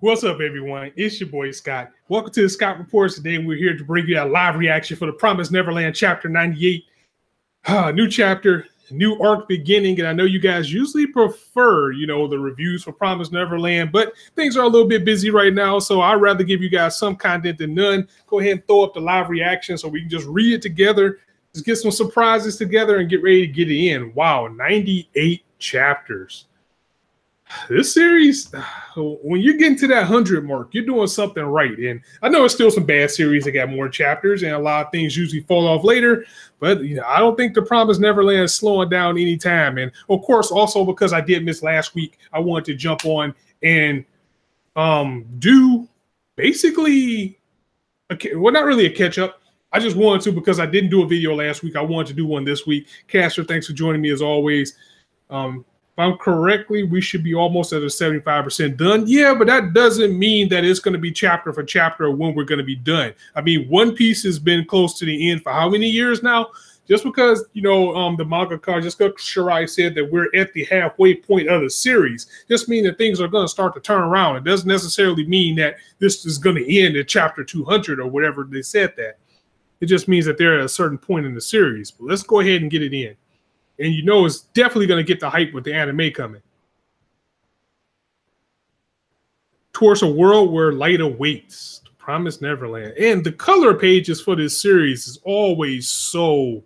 What's up, everyone? It's your boy, Scott. Welcome to the Scott Reports. Today, we're here to bring you a live reaction for the Promised Neverland Chapter 98. New chapter, new arc beginning, and I know you guys usually prefer, the reviews for Promised Neverland, but things are a little bit busy right now, so I'd rather give you guys some content than none. Go ahead and throw up the live reaction so we can just read it together, just get some surprises together, and get ready to get it in. Wow, 98 chapters. This series, when you're getting to that 100 mark, you're doing something right. And I know it's still some bad series that got more chapters, and a lot of things usually fall off later. But I don't think the Promised Neverland is slowing down anytime. And of course, also because I did miss last week, I wanted to jump on and do basically, not really a catch up. I just wanted to because I didn't do a video last week. I wanted to do one this week. Caster, thanks for joining me as always. If I'm correctly, we should be almost at a 75% done. Yeah, but that doesn't mean that it's going to be chapter for chapter when we're going to be done. I mean, One Piece has been close to the end for how many years now? Just because, the mangaka, just because Shirai said that we're at the halfway point of the series, just means that things are going to start to turn around. It doesn't necessarily mean that this is going to end at chapter 200 or whatever they said that. It just means that they're at a certain point in the series. But let's go ahead and get it in. And it's definitely going to get the hype with the anime coming. Towards a world where light awaits. The Promised Neverland. And the color pages for this series is always so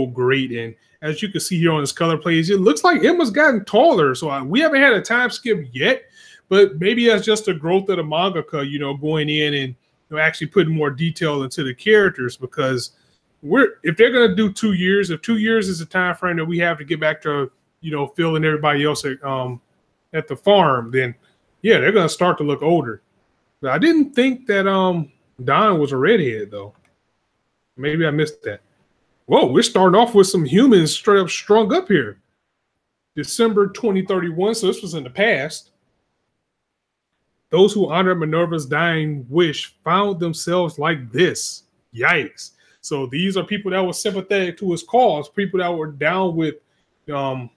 great. And as you can see here on this color page, it looks like Emma's gotten taller. So we haven't had a time skip yet. But maybe that's just the growth of the mangaka, going in and actually putting more detail into the characters, because if they're going to do 2 years, if 2 years is the time frame that we have to get back to, Phil and everybody else at the farm, then yeah, they're going to start to look older. But I didn't think that Don was a redhead though. Maybe I missed that. Whoa, we're starting off with some humans straight up strung up here. December 2031, so this was in the past. Those who honored Minerva's dying wish found themselves like this. Yikes. So these are people that were sympathetic to his cause, people that were down with James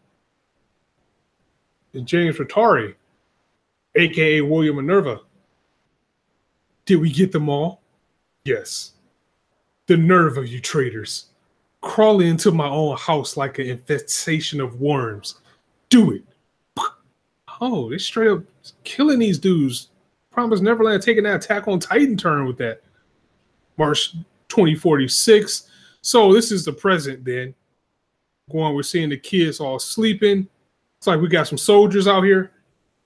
Rattari, a.k.a. William Minerva. Did we get them all? Yes. The nerve of you traitors. Crawling into my own house like an infestation of worms. Do it. Oh, they straight up killing these dudes. Promised Neverland taking that Attack on Titan turn with that. March 2046. So this is the present then. We're seeing the kids all sleeping. It's like we got some soldiers out here.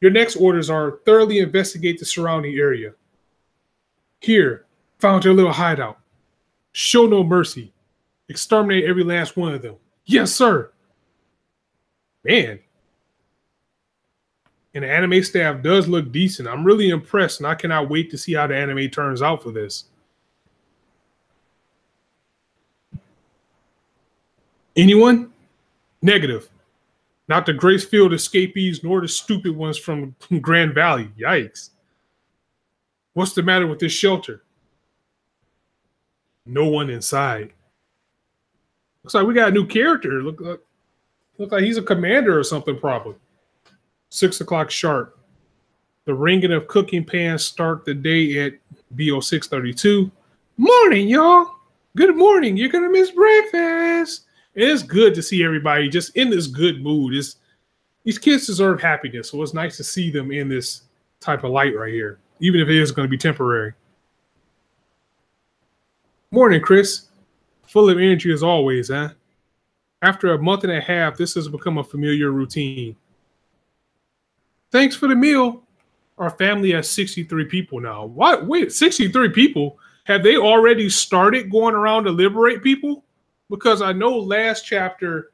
Your next orders are thoroughly investigate the surrounding area. Here, found your little hideout. Show no mercy. Exterminate every last one of them. Yes, sir. Man. And the anime staff does look decent. I'm really impressed, and I cannot wait to see how the anime turns out for this. Anyone? Negative. Not the Gracefield escapees, nor the stupid ones from Grand Valley. Yikes. What's the matter with this shelter? No one inside. Looks like we got a new character. Look like he's a commander or something, probably. 6 o'clock sharp. The ringing of cooking pans start the day at BO 632. Morning, y'all. Good morning. You're going to miss breakfast. It's good to see everybody just in this good mood. These kids deserve happiness, so it's nice to see them in this type of light right here, even if it is going to be temporary. Morning, Chris. Full of energy as always, huh? After a month and a half, this has become a familiar routine. Thanks for the meal. Our family has 63 people now. What? Wait, 63 people? Have they already started going around to liberate people? Because I know last chapter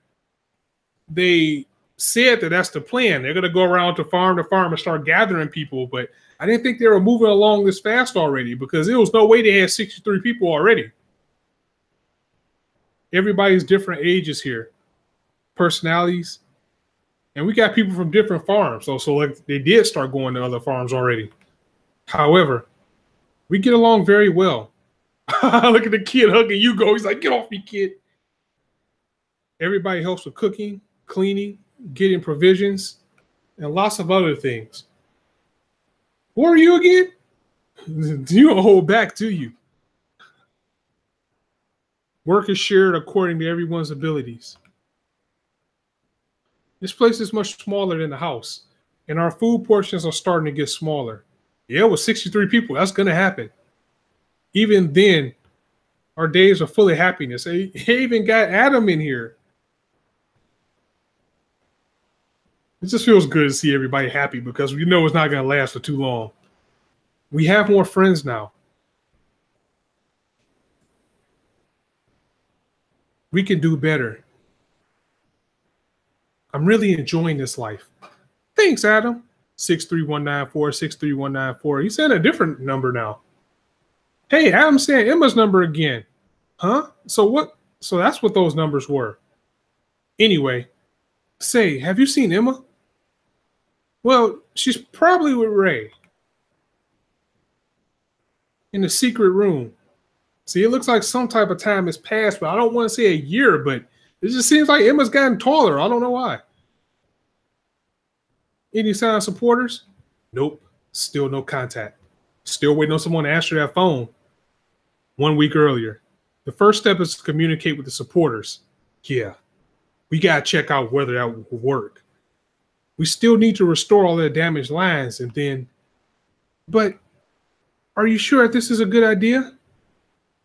they said that that's the plan. They're going to go around to farm and start gathering people. But I didn't think they were moving along this fast already, because there was no way they had 63 people already. Everybody's different ages here, personalities. And we got people from different farms. So like they did start going to other farms already. However, we get along very well. Look at the kid hugging Hugo. He's like, get off me, kid. Everybody helps with cooking, cleaning, getting provisions, and lots of other things. Who are you again? You don't hold back, do you? Work is shared according to everyone's abilities. This place is much smaller than the house, and our food portions are starting to get smaller. Yeah, with 63 people, that's going to happen. Even then, our days are full of happiness. They even got Adam in here. It just feels good to see everybody happy because we know it's not going to last for too long. We have more friends now. We can do better. I'm really enjoying this life. Thanks, Adam. 63194, 63194. He said a different number now. Hey, Adam said Emma's number again. Huh? So what? So that's what those numbers were. Anyway, say, have you seen Emma? Well, she's probably with Ray. In the secret room. See, it looks like some type of time has passed, but I don't want to say a year, but it just seems like Emma's gotten taller. I don't know why. Any sign of supporters? Nope. Still no contact. Still waiting on someone to answer that phone. 1 week earlier. The first step is to communicate with the supporters. Yeah. We got to check out whether that will work. We still need to restore all the damaged lines and then... But are you sure this is a good idea?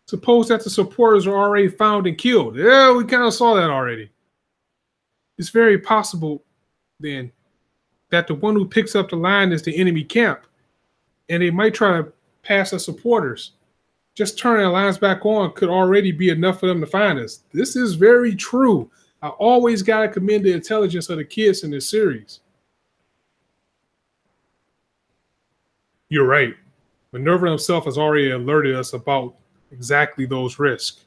Suppose that the supporters are already found and killed. Yeah, we kind of saw that already. It's very possible, then, that the one who picks up the line is the enemy camp, and they might try to pass the supporters. Just turning the lines back on could already be enough for them to find us. This is very true. I always got to commend the intelligence of the kids in this series. You're right. Minerva himself has already alerted us about exactly those risks.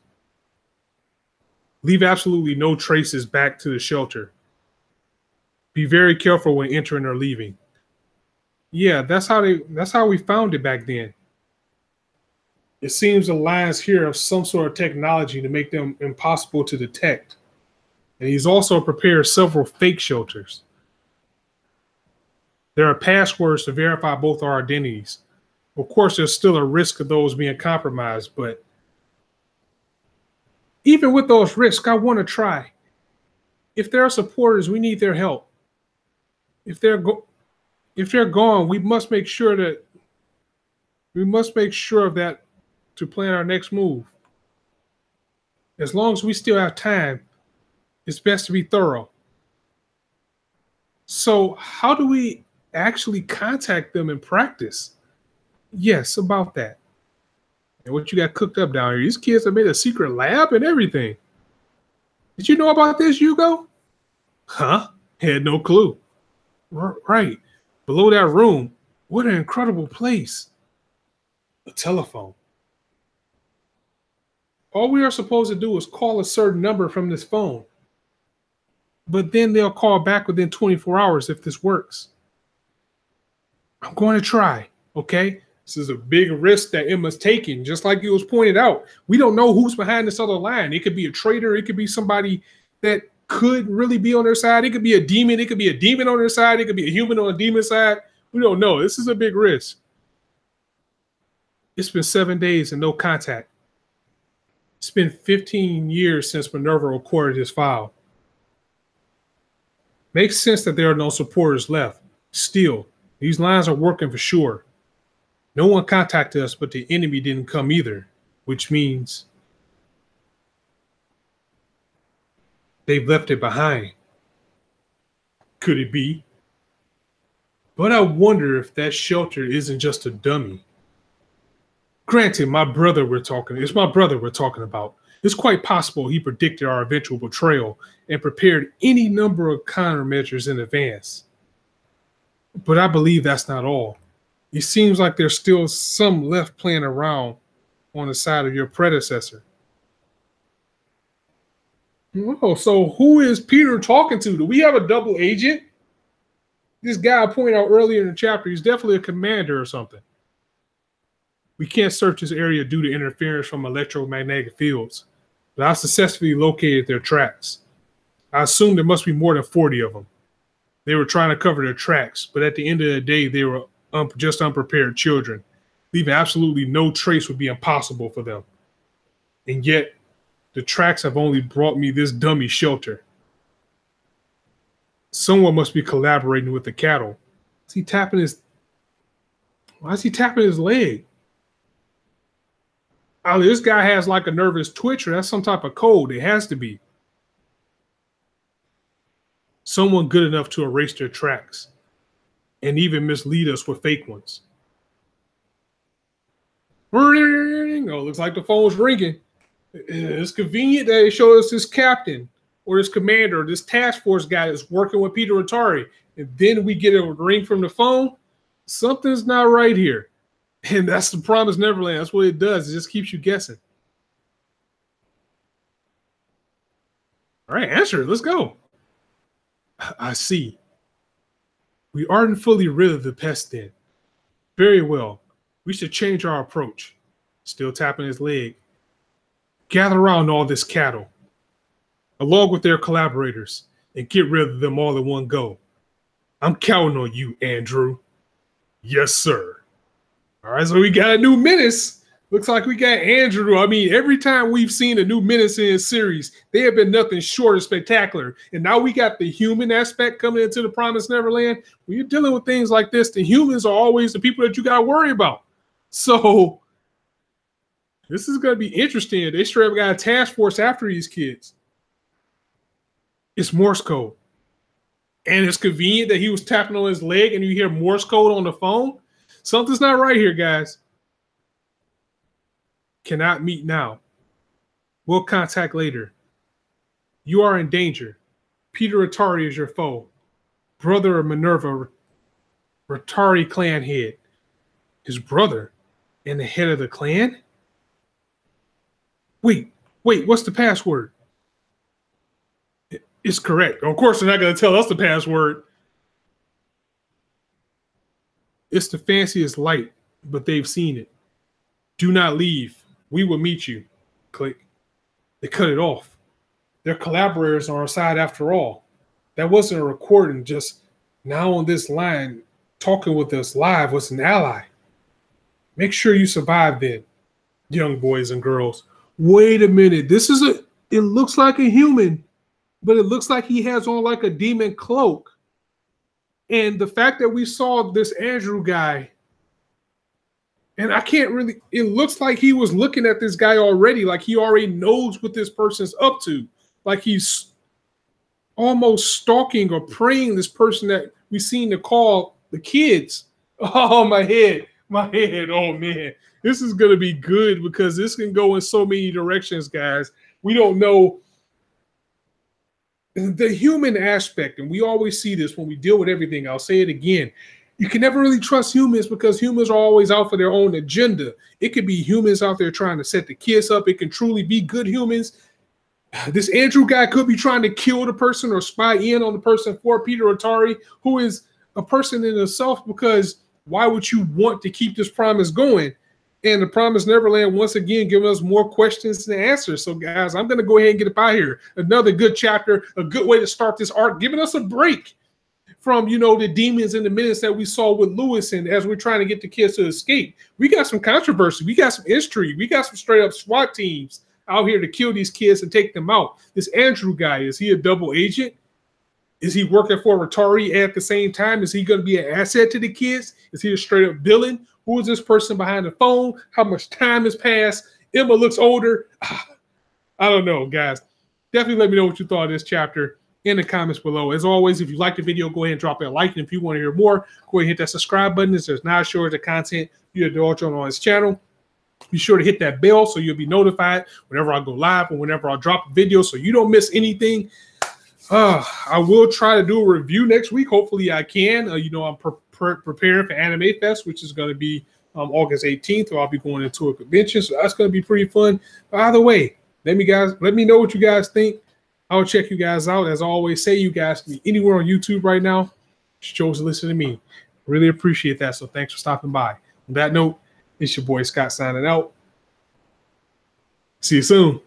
Leave absolutely no traces back to the shelter. Be very careful when entering or leaving. Yeah, that's how we found it back then. It seems the lines here have some sort of technology to make them impossible to detect. And he's also prepared several fake shelters. There are passwords to verify both our identities. Of course, there's still a risk of those being compromised, but even with those risks, I want to try. If there are supporters, we need their help. If they're gone, we must make sure of that to plan our next move. As long as we still have time, it's best to be thorough. So, how do we actually contact them in practice? Yes, about that. And what you got cooked up down here? These kids have made a secret lab and everything. Did you know about this, Hugo? Huh? Had no clue. Right. Below that room. What an incredible place. A telephone. All we are supposed to do is call a certain number from this phone. But then they'll call back within 24 hours if this works. I'm going to try, okay? This is a big risk that Emma's taking, just like it was pointed out. We don't know who's behind this other line. It could be a traitor. It could be somebody that could really be on their side. It could be a demon. It could be a demon on their side. It could be a human on a demon side. We don't know. This is a big risk. It's been 7 days and no contact. It's been 15 years since Minerva recorded his file. Makes sense that there are no supporters left. Still, these lines are working for sure. No one contacted us, but the enemy didn't come either, which means they've left it behind. Could it be? But I wonder if that shelter isn't just a dummy. Granted, it's my brother we're talking about. It's quite possible he predicted our eventual betrayal and prepared any number of countermeasures in advance. But I believe that's not all. It seems like there's still some left playing around on the side of your predecessor. Oh, so who is Peter talking to? Do we have a double agent? This guy I pointed out earlier in the chapter, he's definitely a commander or something. We can't search this area due to interference from electromagnetic fields, but I successfully located their tracks. I assume there must be more than 40 of them. They were trying to cover their tracks, but at the end of the day, they were just unprepared children. Leaving absolutely no trace would be impossible for them. And yet, the tracks have only brought me this dummy shelter. Someone must be collaborating with the cattle. Why is he tapping his leg? Oh, this guy has like a nervous twitch, or that's some type of code. It has to be. Someone good enough to erase their tracks and even mislead us with fake ones. Oh, looks like the phone's ringing. It's convenient that they show us this captain or this commander, this task force guy that's working with Peter Atari. And then we get a ring from the phone. Something's not right here. And that's the Promised Neverland. That's what it does. It just keeps you guessing. All right, answer it. Let's go. I see. We aren't fully rid of the pest then. Very well. We should change our approach. Still tapping his leg. Gather around all this cattle, along with their collaborators, and get rid of them all in one go. I'm counting on you, Andrew. Yes, sir. All right, so we got a new menace. Looks like we got Andrew. I mean, every time we've seen a new menace in this series, they have been nothing short of spectacular. And now we got the human aspect coming into the Promised Neverland. When you're dealing with things like this, the humans are always the people that you got to worry about. So this is going to be interesting. They straight up got a task force after these kids. It's Morse code. And it's convenient that he was tapping on his leg and you hear Morse code on the phone. Something's not right here, guys. Cannot meet now. We'll contact later. You are in danger. Peter Atari is your foe. Brother of Minerva, Atari clan head. His brother and the head of the clan? Wait, what's the password? It's correct. Of course, they're not going to tell us the password. It's the fanciest light, but they've seen it. Do not leave. We will meet you. Click. They cut it off. Their collaborators are on our side after all. That wasn't a recording, just now on this line, talking with us live was an ally. Make sure you survive then, young boys and girls. Wait a minute. It looks like a human, but it looks like he has on like a demon cloak. And the fact that we saw this Andrew guy, and it looks like he was looking at this guy already, like he already knows what this person's up to. Like he's almost stalking or preying this person that we seen to call the kids. Oh, my head. Oh, man. This is going to be good because this can go in so many directions, guys. We don't know the human aspect, and we always see this when we deal with everything. I'll say it again. You can never really trust humans because humans are always out for their own agenda. It could be humans out there trying to set the kids up. It can truly be good humans. This Andrew guy could be trying to kill the person or spy in on the person for Peter Atari, who is a person in himself, because why would you want to keep this promise going? And the Promised Neverland, once again, giving us more questions than answers. So, guys, I'm going to go ahead and get up out of here. Another good chapter, a good way to start this arc, giving us a break from, the demons and the menace that we saw with Lewis. And as we're trying to get the kids to escape, we got some controversy. We got some history. We got some straight up SWAT teams out here to kill these kids and take them out. This Andrew guy, is he a double agent? Is he working for Atari at the same time? Is he going to be an asset to the kids? Is he a straight up villain? Who is this person behind the phone? How much time has passed? Emma looks older. I don't know, guys. Definitely let me know what you thought of this chapter in the comments below. As always, if you liked the video, go ahead and drop a like. And if you want to hear more, go ahead and hit that subscribe button. If there's not sure the content you indulge on his channel, be sure to hit that bell so you'll be notified whenever I go live or whenever I drop a video so you don't miss anything. I will try to do a review next week. Hopefully I can. I'm preparing for Anime Fest, which is going to be August 18th, or I'll be going into a convention. So that's going to be pretty fun. But either way, let me know what you guys think. I'll check you guys out. As I always say, you guys can be anywhere on YouTube right now. Just chose to listen to me. Really appreciate that. So thanks for stopping by. On that note, it's your boy Scott signing out. See you soon.